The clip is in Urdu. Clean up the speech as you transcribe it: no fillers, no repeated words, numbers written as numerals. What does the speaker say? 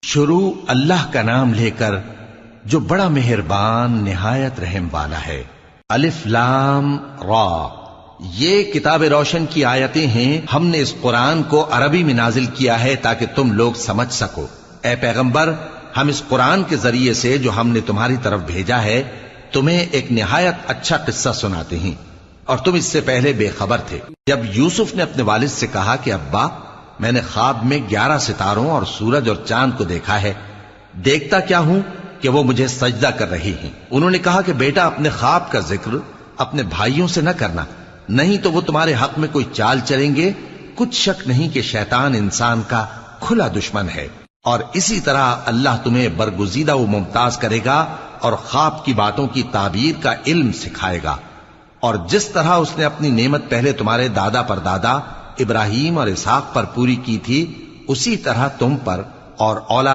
شروع اللہ کا نام لے کر جو بڑا مہربان نہایت رحم والا ہے۔ الف لام را، یہ کتاب روشن کی آیتیں ہیں۔ ہم نے اس قرآن کو عربی میں نازل کیا ہے تاکہ تم لوگ سمجھ سکو۔ اے پیغمبر، ہم اس قرآن کے ذریعے سے جو ہم نے تمہاری طرف بھیجا ہے تمہیں ایک نہایت اچھا قصہ سناتے ہیں، اور تم اس سے پہلے بے خبر تھے۔ جب یوسف نے اپنے والد سے کہا کہ ابا، میں نے خواب میں 11 ستاروں اور سورج اور چاند کو دیکھا ہے، دیکھتا کیا ہوں کہ وہ مجھے سجدہ کر رہی ہیں۔ انہوں نے کہا کہ بیٹا، اپنے خواب کا ذکر اپنے بھائیوں سے نہ کرنا، نہیں تو وہ تمہارے حق میں کوئی چال چلیں گے۔ کچھ شک نہیں کہ شیطان انسان کا کھلا دشمن ہے، اور اسی طرح اللہ تمہیں برگزیدہ و ممتاز کرے گا اور خواب کی باتوں کی تعبیر کا علم سکھائے گا، اور جس طرح اس نے اپنی نعمت پہلے تمہارے دادا پر دادا ابراہیم اور اسحاق پر پوری کی تھی، اسی طرح تم پر اور اولاد